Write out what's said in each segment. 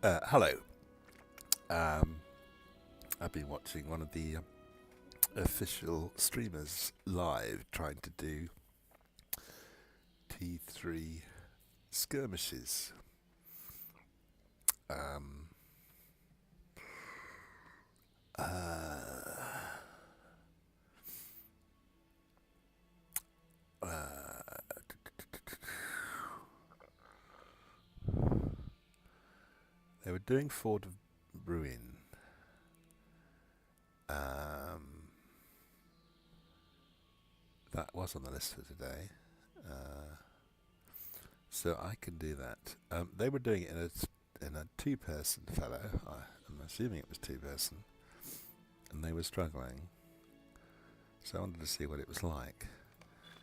Hello. I've been watching one of the official streamers live trying to do T3 skirmishes. Um, uh, they were doing Fort of Bruin. That was on the list for today. So I can do that. They were doing it in a two-person fellow. I'm assuming it was two-person, and they were struggling. So I wanted to see what it was like.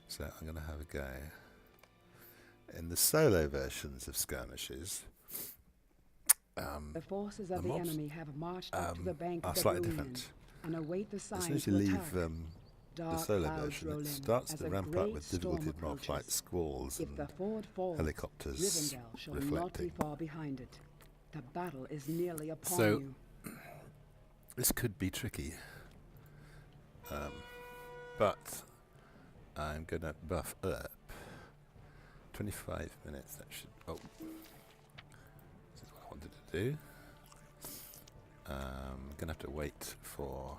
So I'm going to have a go. In the solo versions of skirmishes, the forces of the the mobs, enemy have marched up to the bank are of the slightly Bruinen different. and await the As soon signs as you to leave attack. the Dark solo clouds version, roll it in starts as to a ramp up great with storm difficulty mobs like approaches. squalls If and the fort falls, helicopters Rivendell shall not be reflecting. far behind it. The battle is nearly upon So you. this could be tricky, but I'm going to buff up 25 minutes. That should. Oh, this is what I wanted to do. I'm going to have to wait for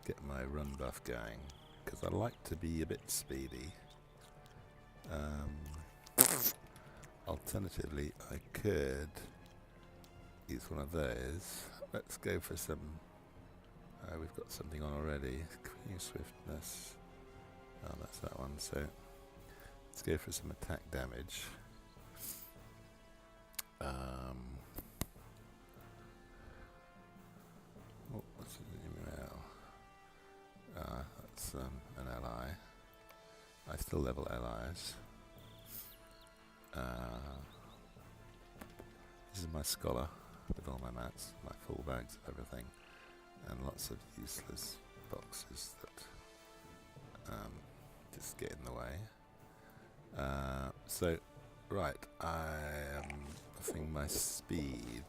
get my run buff going because I like to be a bit speedy. Alternatively, I could use one of those. Let's go for some. We've got something on already. Queen swiftness. Oh, that's that one. So let's go for some attack damage. Oh, what's an email? That's an ally. I still level allies. This is my scholar with all my mats, my full bags of everything, and lots of useless boxes that just get in the way. So, right, I am buffing my speed.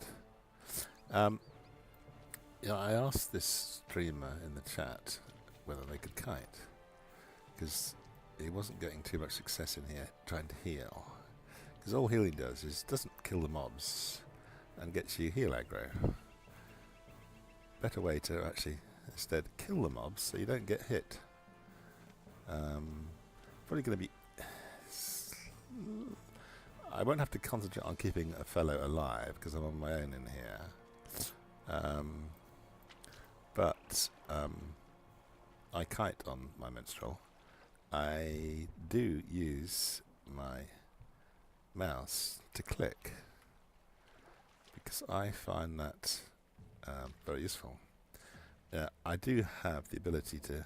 Yeah, I asked this streamer in the chat whether they could kite, because he wasn't getting too much success in here trying to heal. Because all healing does is doesn't kill the mobs and gets you heal aggro. Better way to actually instead kill the mobs so you don't get hit. Probably going to be. I won't have to concentrate on keeping a fellow alive because I'm on my own in here. But I kite on my Minstrel. I do use my mouse to click because I find that very useful. I do have the ability to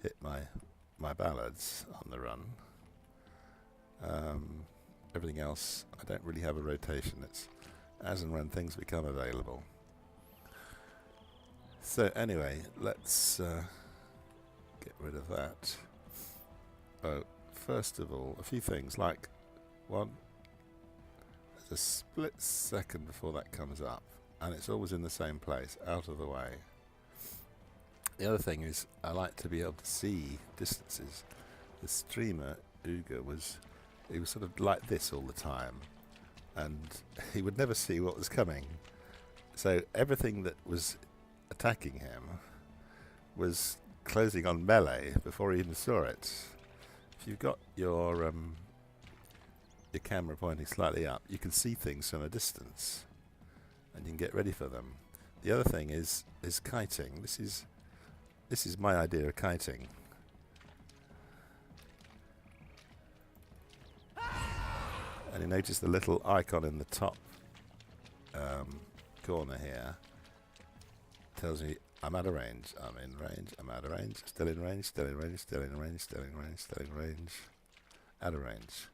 hit my ballads on the run. Everything else, I don't really have a rotation. It's as and when things become available. So anyway, let's get rid of that. Oh, first of all, a few things like one. There's a split second before that comes up, and it's always in the same place, out of the way. The other thing is, I like to be able to see distances. The streamer, Uga, he was sort of like this all the time, and he would never see what was coming. So everything that was attacking him was closing on melee before he even saw it. If you've got your camera pointing slightly up, you can see things from a distance, and you can get ready for them. The other thing is kiting. This is my idea of kiting. And you notice the little icon in the top corner here tells me I'm out of range, I'm in range, I'm out of range, still in range, still in range, still in range, still in range, still in range, out of range.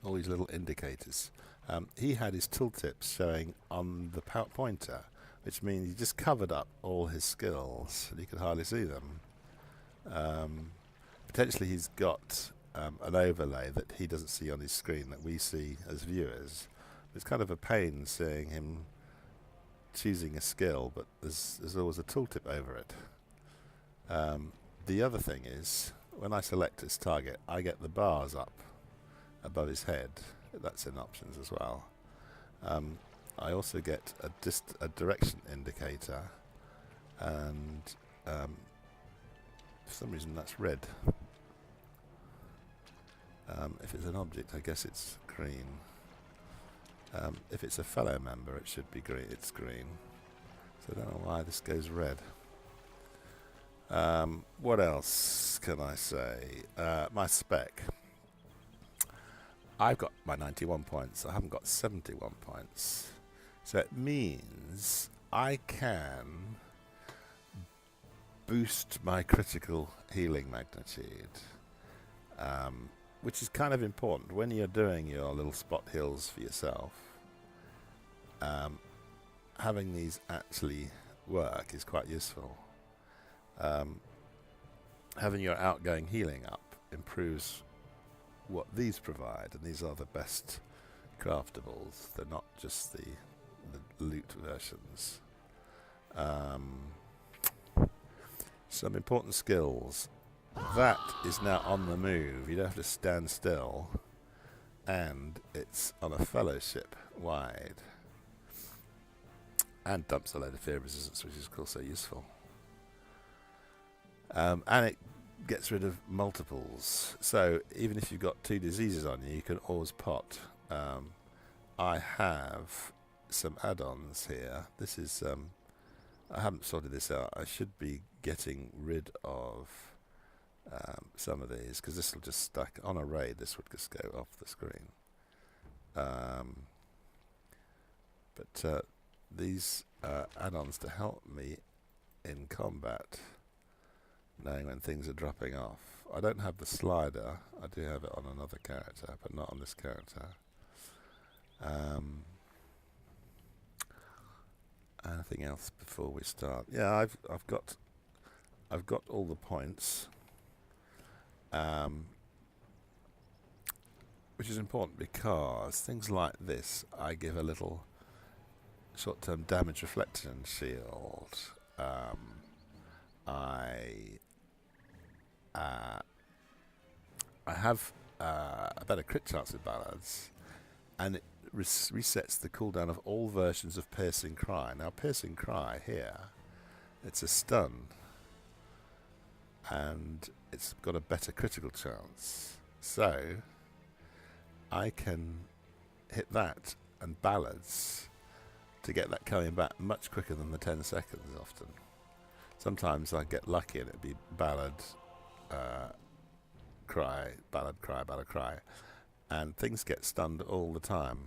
All these little indicators. He had his tooltips showing on the pointer, which means he just covered up all his skills and you could hardly see them. Potentially he's got an overlay that he doesn't see on his screen that we see as viewers, It's kind of a pain seeing him choosing a skill, but there's always a tooltip over it. The other thing is, when I select his target, I get the bars up above his head. That's in options as well. I also get a direction indicator, and for some reason that's red. If it's an object, I guess it's green. If it's a fellow member, it should be green. It's green. So I don't know why this goes red. What else can I say? My spec. I've got my 91 points. I haven't got 71 points. So it means I can boost my critical healing magnitude, which is kind of important when you're doing your little spot heals for yourself. Having these actually work is quite useful. Having your outgoing healing up improves what these provide, and these are the best craftables. They're not just the loot versions. Some important skills. That is now on the move. You don't have to stand still, and it's on a fellowship wide, and dumps a load of fear resistance, which is also useful. And it gets rid of multiples. So even if you've got 2 diseases on you, you can always pot. I have some add-ons here. This is I haven't sorted this out. I should be getting rid of some of these, because this will just stack on a raid. This would just go off the screen. But these add-ons to help me in combat, knowing when things are dropping off. I don't have the slider. I do have it on another character, but not on this character. Anything else before we start? Yeah, I've got all the points, which is important because things like this, I give a little short-term damage reflection shield. I have a better crit chance with ballads, and it resets the cooldown of all versions of Piercing Cry. Now, Piercing Cry here, it's a stun, and it's got a better critical chance. So I can hit that and ballads to get that coming back much quicker than the 10 seconds often. Sometimes I get lucky and it'd be ballad, cry, ballad, cry, ballad, cry, and things get stunned all the time.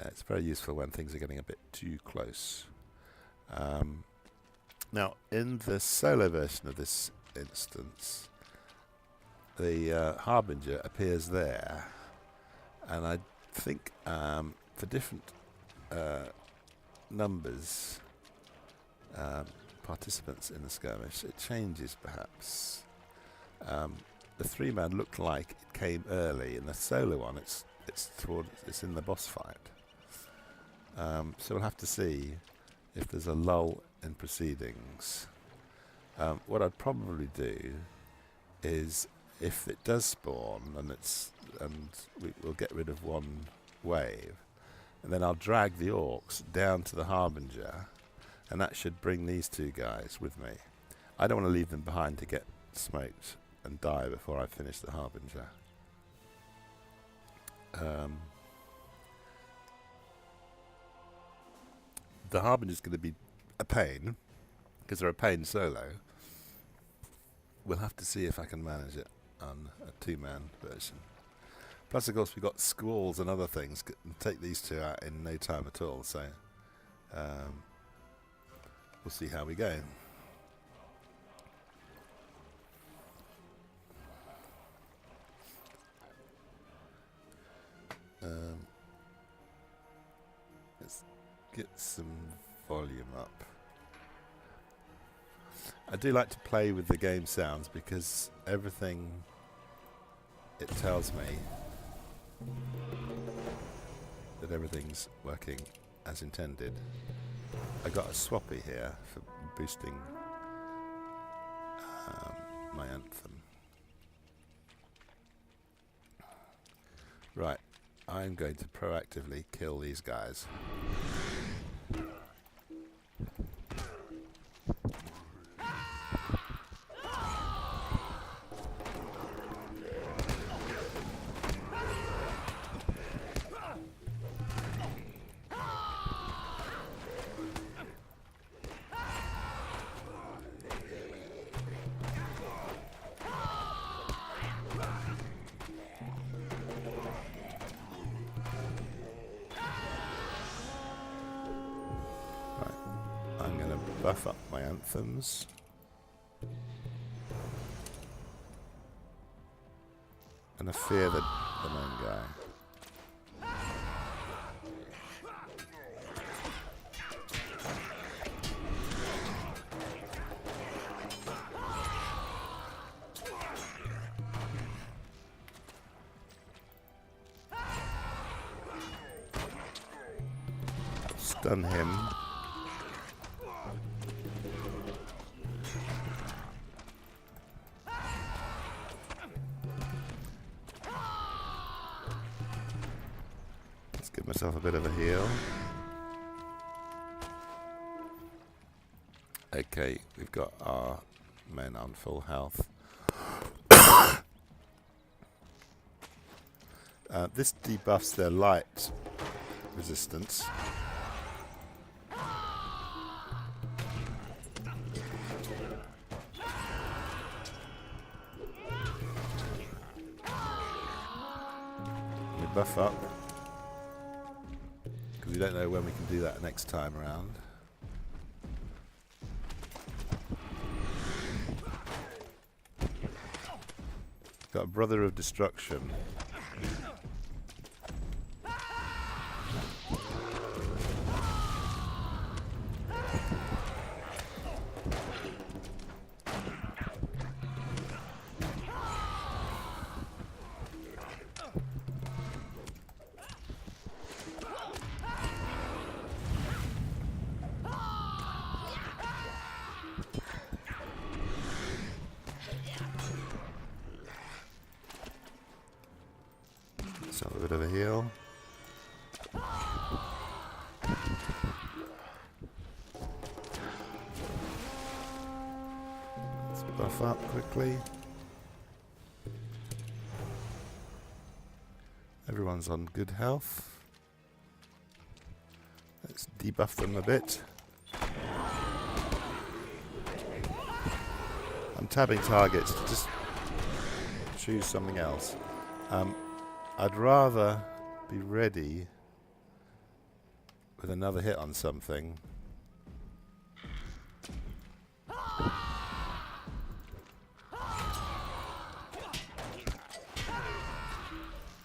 It's very useful when things are getting a bit too close. Now, in the solo version of this instance, the Harbinger appears there, and I think for different numbers, participants in the skirmish, it changes perhaps. The 3-man looked like it came early. In the solo one, it's in the boss fight. So we'll have to see if there's a lull in proceedings. What I'd probably do is, if it does spawn and we'll get rid of one wave, and then I'll drag the orcs down to the Harbinger, and that should bring these 2 guys with me. I don't want to leave them behind to get smoked and die before I finish the Harbinger. The Harbinger's going to be a pain, because they're a pain solo. We'll have to see if I can manage it on a 2-man version. Plus, of course, we've got squalls and other things. Take these 2 out in no time at all, so we'll see how we go. Let's get some volume up. I do like to play with the game sounds, because everything it tells me that everything's working as intended. I got a swappy here for boosting my anthem. Right, I'm going to proactively kill these guys. Buff up my anthems. And I fear the main guy. Stun him. Give myself a bit of a heal. Okay, we've got our men on full health. This debuffs their light resistance. We buff up. We don't know when we can do that next time around. Got a Brother of Destruction. Let's have a bit of a heal. Let's buff up quickly. Everyone's on good health. Let's debuff them a bit. I'm tabbing targets to just choose something else. I'd rather be ready with another hit on something.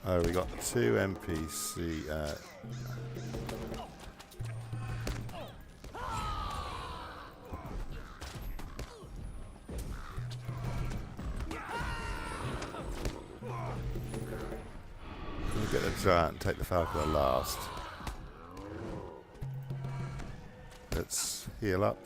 Oh, we got 2 NPC. Get the giant and take the falconer last. Let's heal up.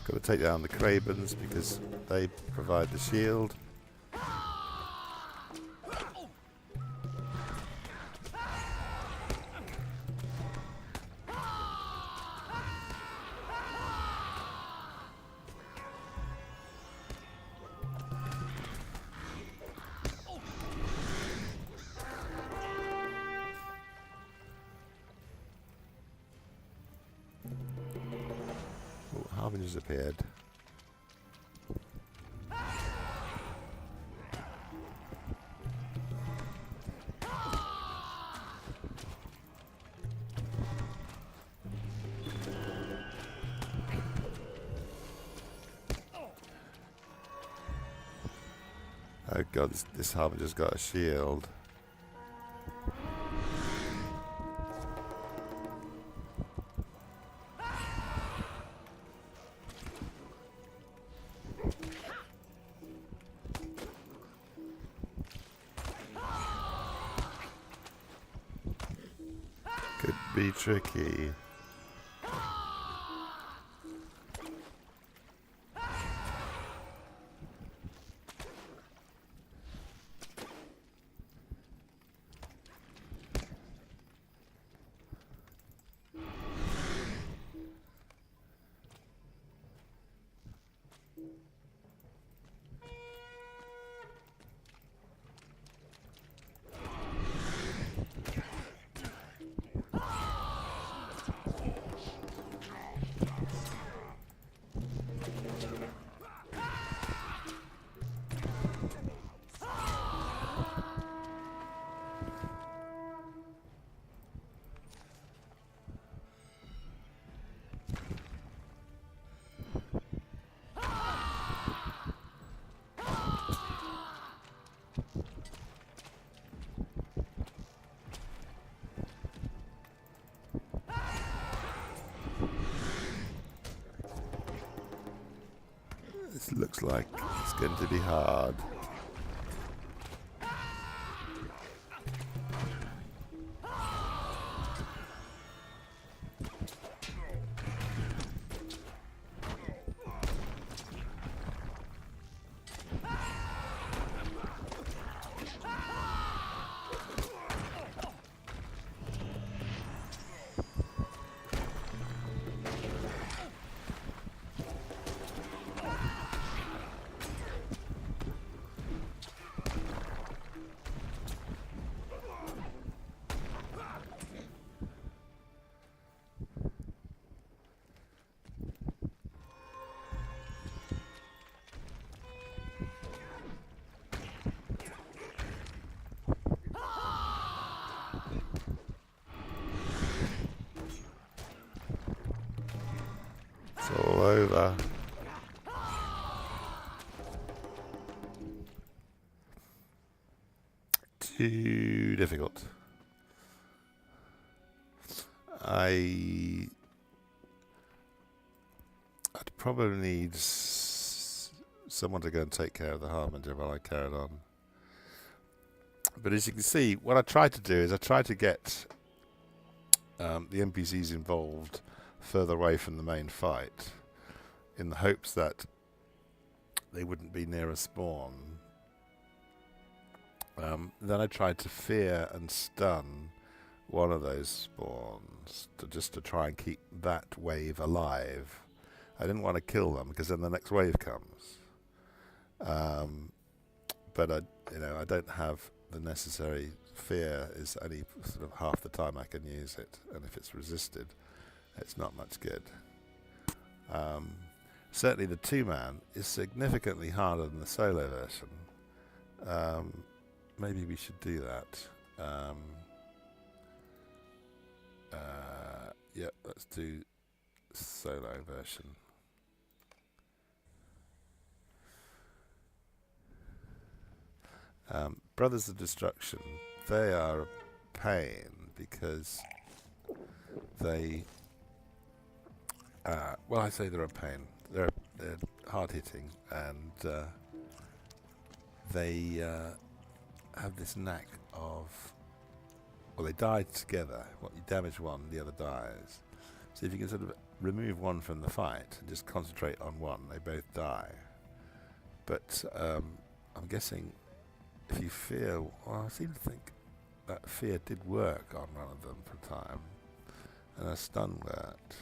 Got to take down the Cravens because they provide the shield. Harbinger's appeared. Oh god, this Harbinger's got a shield. be tricky. This looks like it's going to be hard. It's all over. Too difficult. I'd probably need someone to go and take care of the Harbinger while I carried on. But as you can see, what I tried to do is I tried to get the NPCs involved further away from the main fight in the hopes that they wouldn't be near a spawn. Then I tried to fear and stun one of those spawns just to try and keep that wave alive. I didn't want to kill them because then the next wave comes. But I don't have the necessary fear. Is only sort of half the time I can use it, and if it's resisted, it's not much good. Certainly the 2-man is significantly harder than the solo version. Maybe we should do that. Yeah, let's do solo version. Brothers of Destruction, they are a pain because they well, I say they're a pain. They're hard hitting, and they have this knack of, well, they die together. What you damage one, the other dies. So if you can sort of remove one from the fight and just concentrate on one, they both die. But I'm guessing if you fear, well, I seem to think that fear did work on one of them for a time, and a stun worked.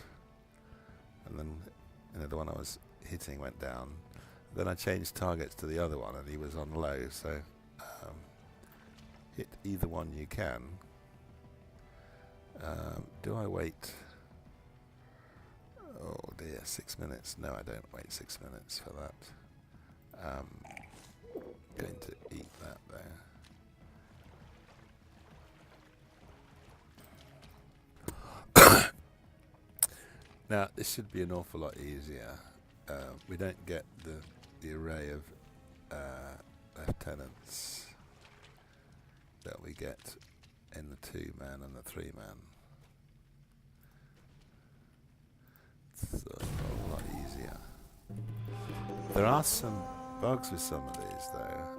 And then the one I was hitting went down. Then I changed targets to the other one, and he was on low. So hit either one you can. Do I wait? Oh dear, 6 minutes. No, I don't wait 6 minutes for that. Going to eat that there. Now, this should be an awful lot easier. We don't get the array of lieutenants that we get in the 2-man and the 3-man. It's a whole lot easier. There are some bugs with some of these, though.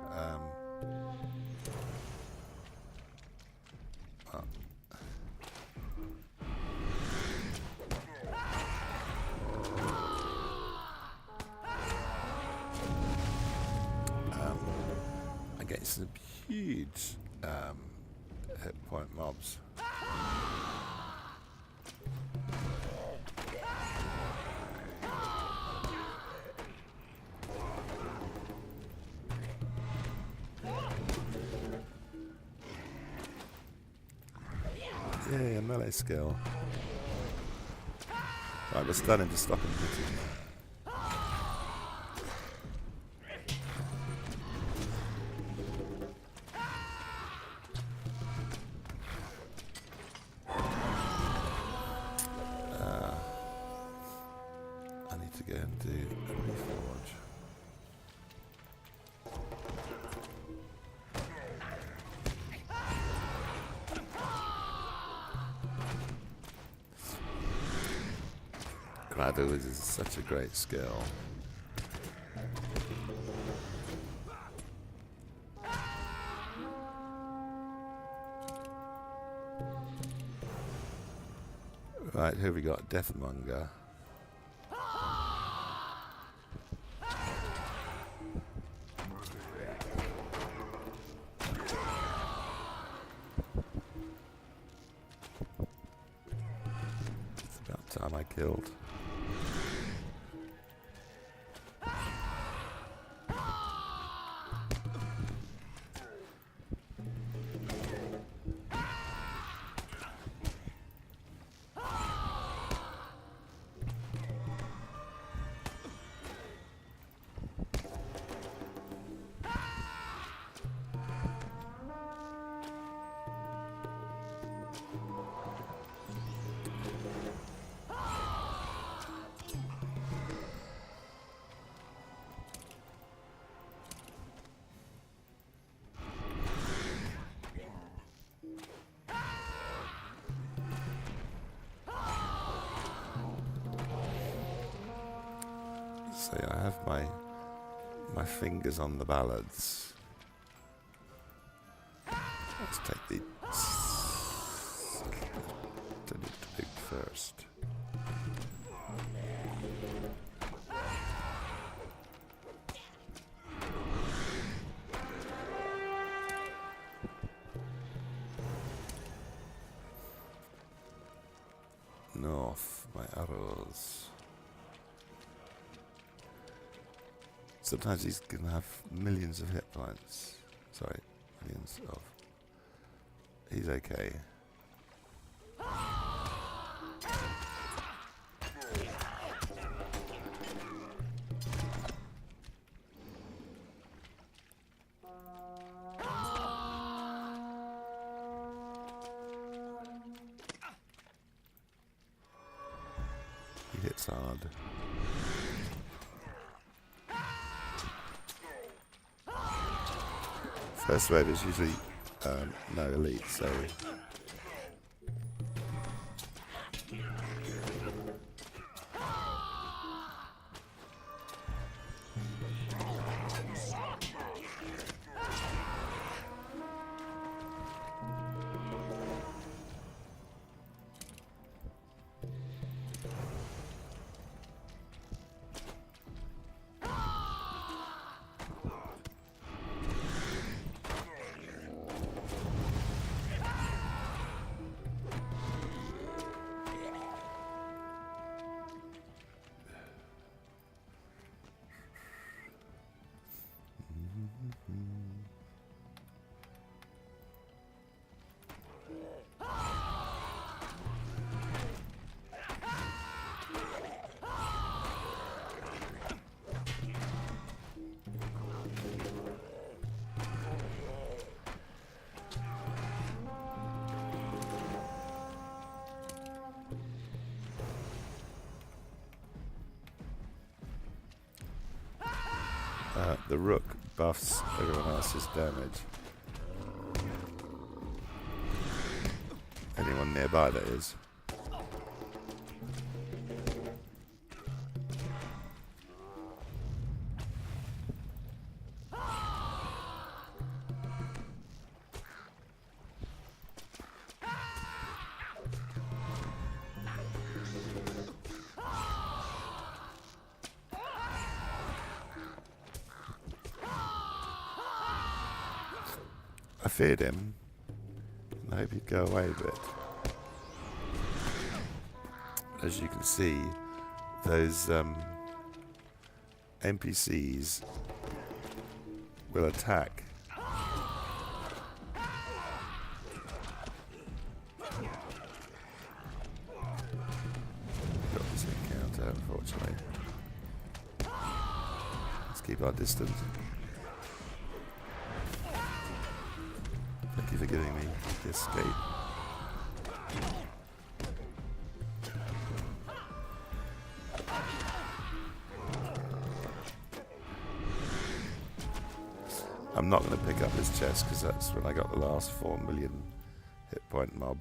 against some huge hit point mobs. Yay, a melee skill. I was stunning to stop him hitting me. I need to go and do a reforge. Gradu is such a great skill. Right, here we got Deathmonger. It's about time I killed. So I have my fingers on the ballads. Let's take the big first. North, my arrows. Sometimes he's gonna have millions of hit points. Sorry, millions of. He's okay. He hits hard. First wave is usually no elite, so the rook buffs everyone else's damage. Anyone nearby, that is. I feared him. And I hope he'd go away a bit. As you can see, those NPCs will attack. Got this encounter, unfortunately. Let's keep our distance. Thank you for giving me the escape. I'm not going to pick up this chest because that's when I got the last 4 million hit point mob.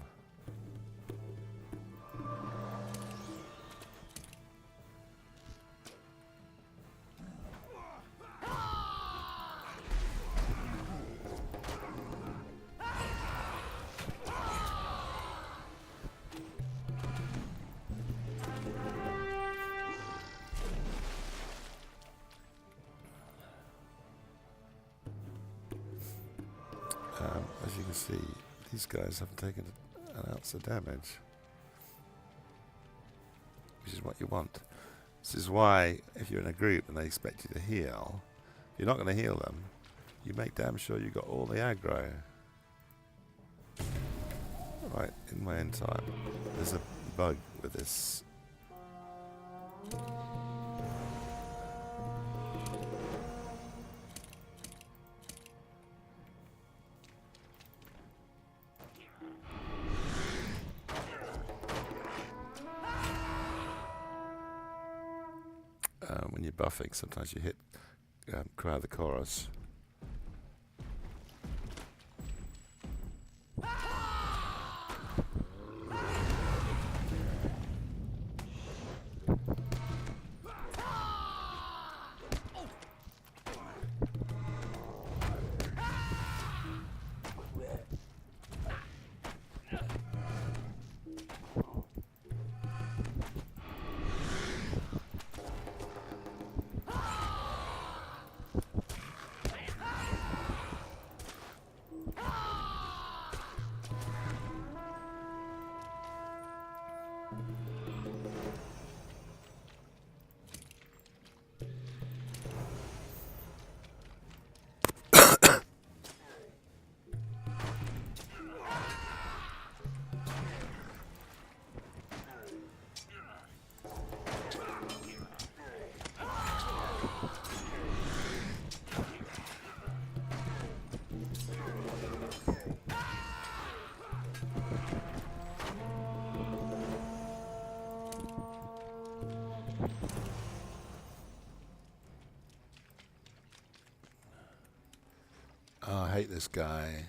As you can see, these guys haven't taken an ounce of damage, which is what you want. This is why, if you're in a group and they expect you to heal, you're not going to heal them. You make damn sure you got all the aggro. Right, in my end time, there's a bug with this. When you're buffing, sometimes you hit Cry of the Chorus. Oh, I hate this guy.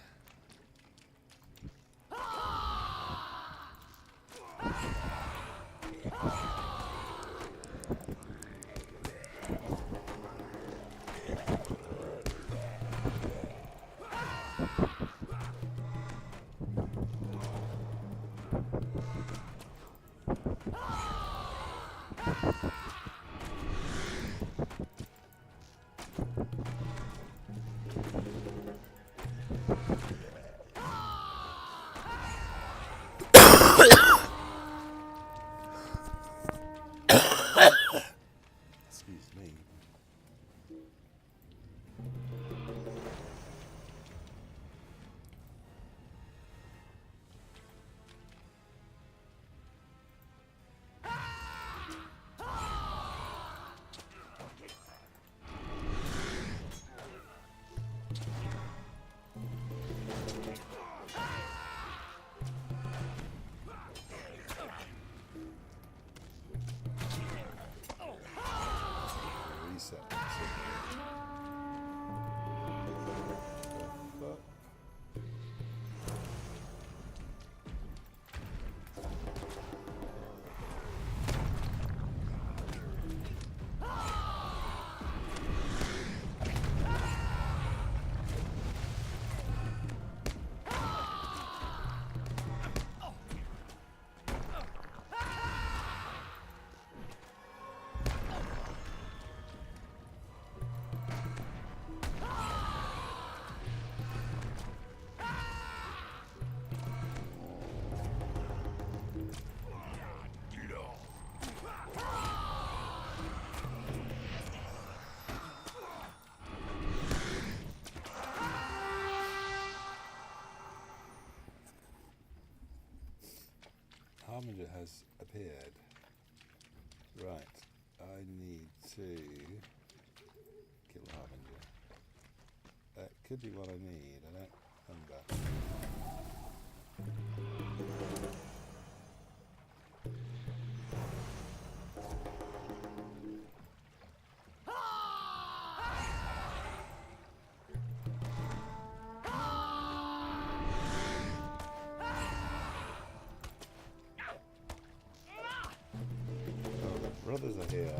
Harbinger has appeared. Right, I need to kill Harbinger. That could be what I need, I don't remember. Oh, the brothers are here.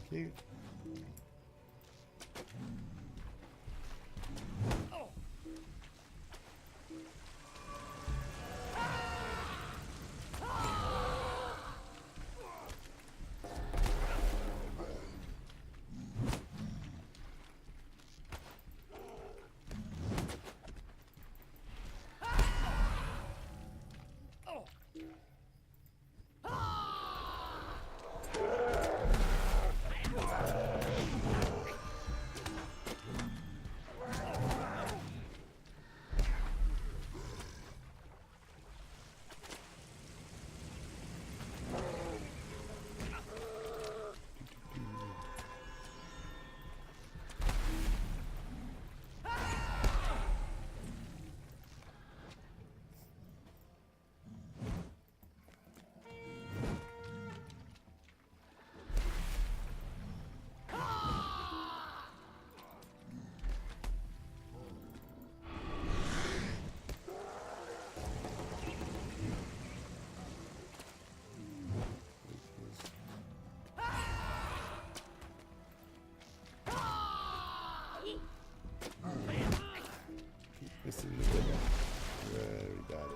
Cute. Missing the bigger. Very bad at me.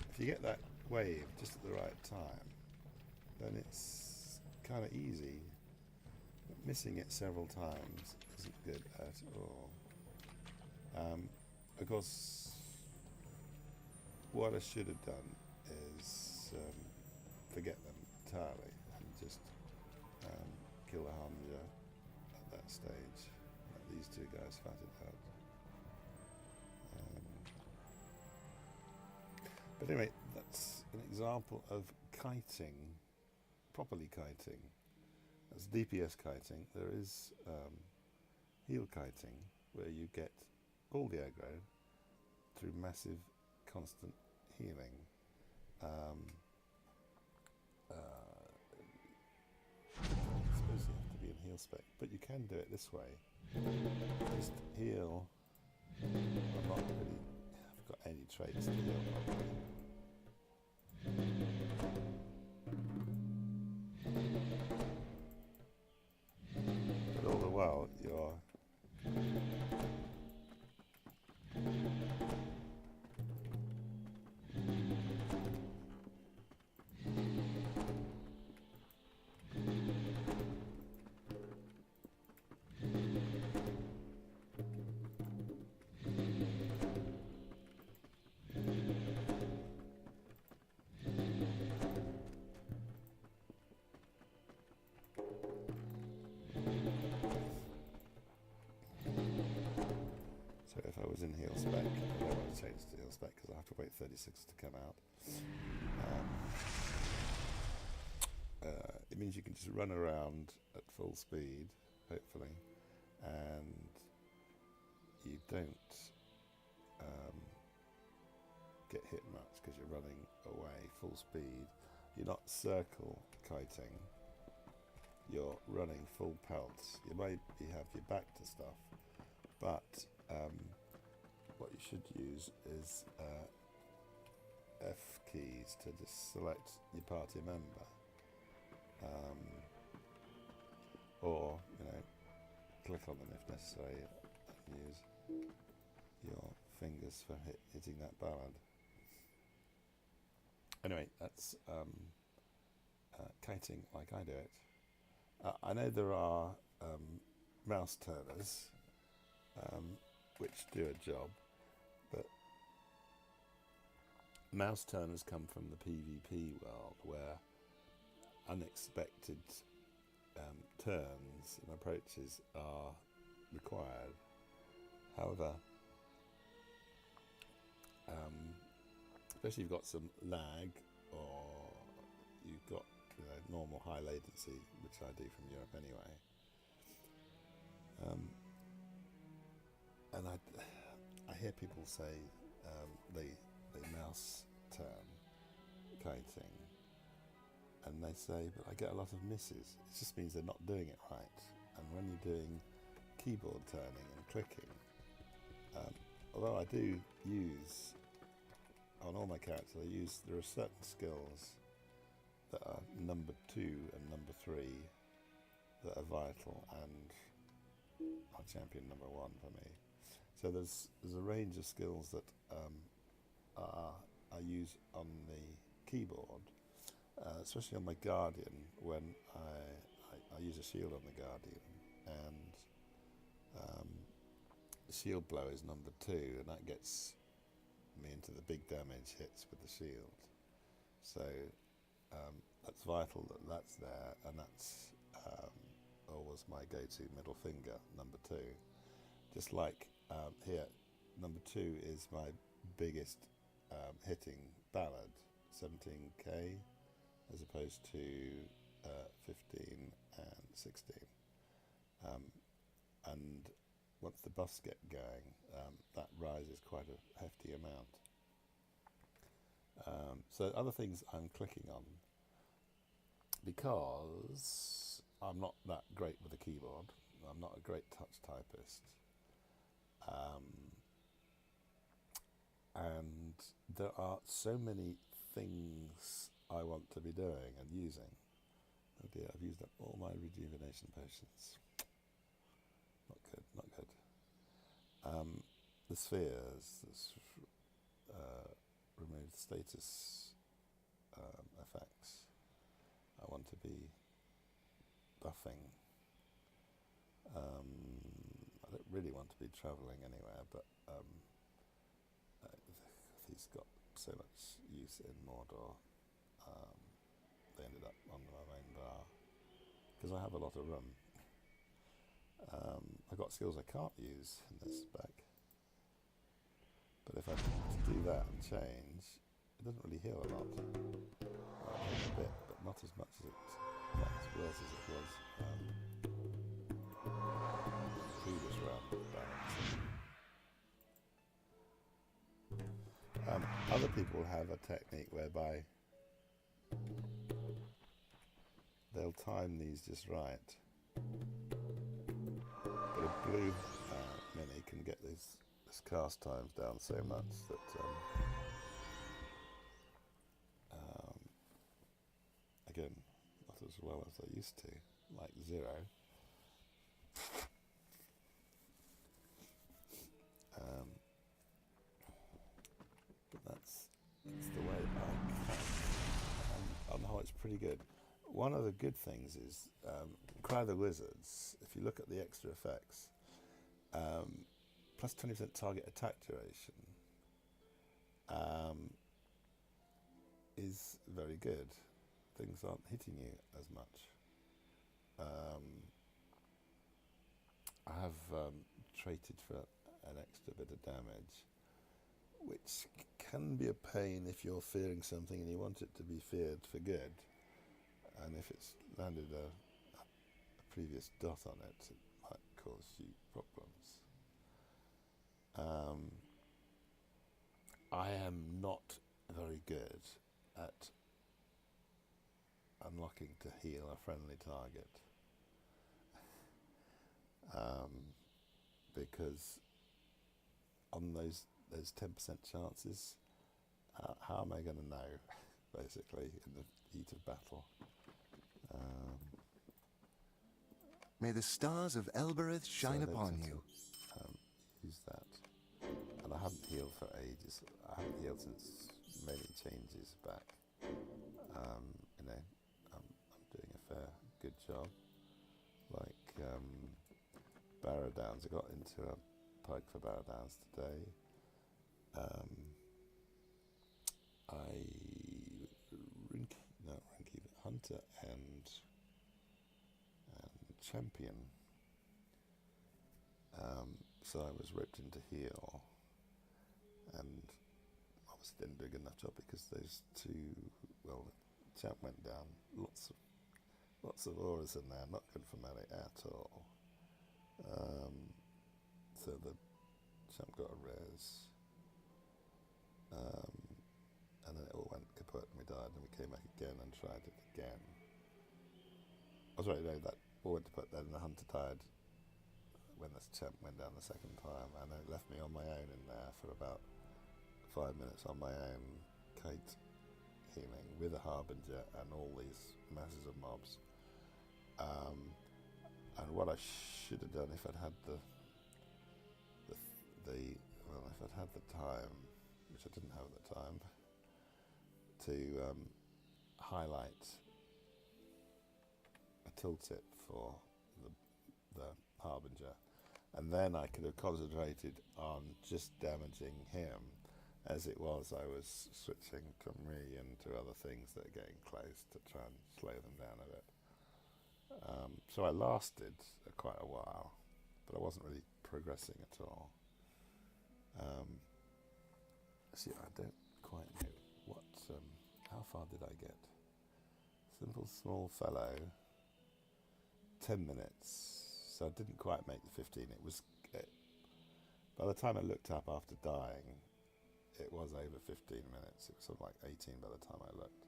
If you get that wave just at the right time, then it's kind of easy. But missing it several times isn't good at all. Of course, what I should have done is forget them entirely and just kill the Harbinger at that stage. Let these two guys fight it out. But anyway, that's an example of kiting, properly kiting. That's DPS kiting. There is heal kiting, where you get all the aggro through massive, constant healing. I suppose you have to be in heal spec, but you can do it this way. Just heal. I'm not really. I've got any traits to heal properly. But all the while you're if I was in heal spec, I don't want to change to heal spec because I have to wait 36 to come out. It means you can just run around at full speed, hopefully, and you don't get hit much because you're running away full speed. You're not circle kiting, you're running full pelts. You may have your back to stuff, but what you should use is F keys to just select your party member, or click on them if necessary, and use your fingers for hitting that ballad. Anyway, that's kiting like I do it. I know there are mouse turners which do a job, but mouse turners come from the PvP world where unexpected turns and approaches are required. However, especially if you've got some lag or you've got normal high latency, which I do from Europe anyway, and I hear people say they mouse turn kiting, and they say, but I get a lot of misses. It just means they're not doing it right. And when you're doing keyboard turning and clicking, although I do use on all my characters, there are certain skills that are number 2 and number 3 that are vital and are champion number 1 for me. So there's a range of skills that I use on the keyboard, especially on my Guardian when I use a shield on the Guardian, and shield blow is number 2, and that gets me into the big damage hits with the shield. So that's vital that that's there, and that's always my go-to middle finger, number 2. Just like here, number 2 is my biggest hitting ballad, 17k, as opposed to 15 and 16. And once the buffs get going, that rises quite a hefty amount. So other things I'm clicking on, because I'm not that great with a keyboard, I'm not a great touch typist, and there are so many things I want to be doing and using. Oh dear, I've used up all my rejuvenation potions. Not good, not good. The spheres, remove status effects. I want to be buffing. I don't really want to be travelling anywhere, but he's got so much use in Mordor. They ended up on my main bar because I have a lot of room. I've got skills I can't use in this spec, but if I do that and change, it doesn't really heal a lot. A bit, but not as much as not as worse as it was previous round balance. Other people have a technique whereby they'll time these just right, but a blue mini can get this cast times down so much that again, not as well as I used to, like 0. But that's the way I know it's pretty good. One of the good things is Cry the Wizards. If you look at the extra effects, plus 20% target attack duration is very good. Things aren't hitting you as much. I have traded for an extra bit of damage, which can be a pain if you're fearing something and you want it to be feared for good. And if it's landed a previous dot on it, it might cause you problems. I am not very good at unlocking to heal a friendly target, because on those 10% chances, how am I going to know, basically, in the heat of battle? May the stars of Elbereth shine upon you. Use that. And I haven't healed for ages. I haven't healed since many changes back. I'm doing a good job. Like Barrow Downs, I got into a pike for Barrow Downs today. Hunter and champion. So I was roped into heal, and obviously didn't do a good enough job because those two, well, the champ went down. Lots of auras in there, not good for melee at all. So the champ got a res, and then it all went kaput and we died, and we came back again and tried it again. I was right, no, that all went kaput then, and the hunter died when the champ went down the second time, and it left me on my own in there for about 5 minutes on my own, kite healing with a Harbinger and all these masses of mobs. And what I should have done if I'd had if I'd had the time, which I didn't have at the time, to highlight a tooltip for the Harbinger, And then I could have concentrated on just damaging him. As it was, I was switching Khmer into other things that are getting close to try and slow them down a bit. So I lasted quite a while, but I wasn't really progressing at all. See, I don't quite know what. How far did I get? Simple small fellow. 10 minutes. So I didn't quite make the 15. It was. By the time I looked up after dying, it was over 15 minutes. It was sort of like 18 by the time I looked.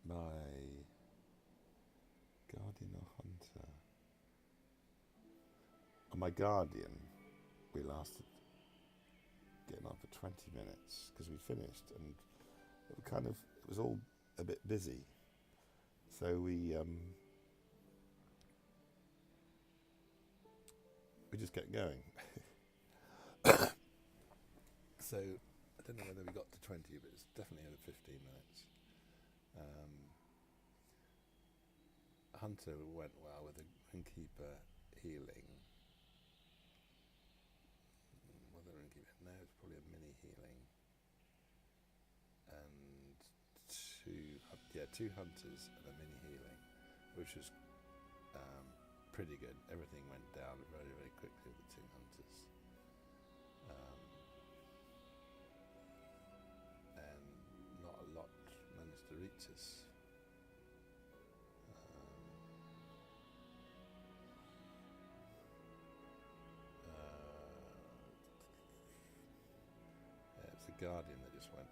My guardian or hunter? On my guardian, we lasted getting on for 20 minutes because we finished, and it was all a bit busy. So we just kept going. So I don't know whether we got to 20, but it's definitely over 15 minutes. Hunter went well with the Innkeeper healing. Whether Innkeeper, no, it's probably a mini healing. And two hunters and a mini healing, which was pretty good. Everything went down very, very quickly with the two hunters. And not a lot managed to reach us. It's the Guardian that we just went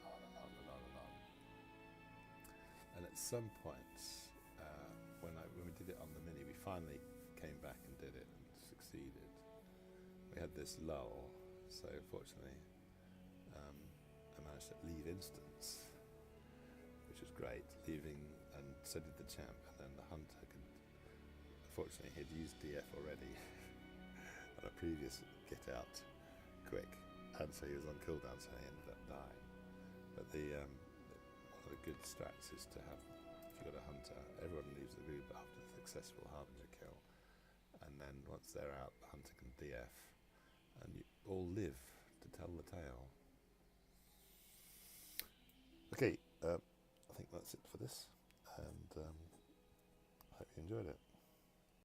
on and on and on and on. And at some point, when we did it on the mini, we finally came back and did it and succeeded. We had this lull, so fortunately I managed to leave instance, which was great, and so did the champ, and then the hunter unfortunately he'd used DF already on a previous get out quick, and so he was on cooldown, so he ended up dying. But one of the good strats is to have, if you've got a hunter, everyone leaves the group after the successful Harbinger kill, and then once they're out, the hunter can DF, and you all live to tell the tale. Okay, I think that's it for this, and I hope you enjoyed it.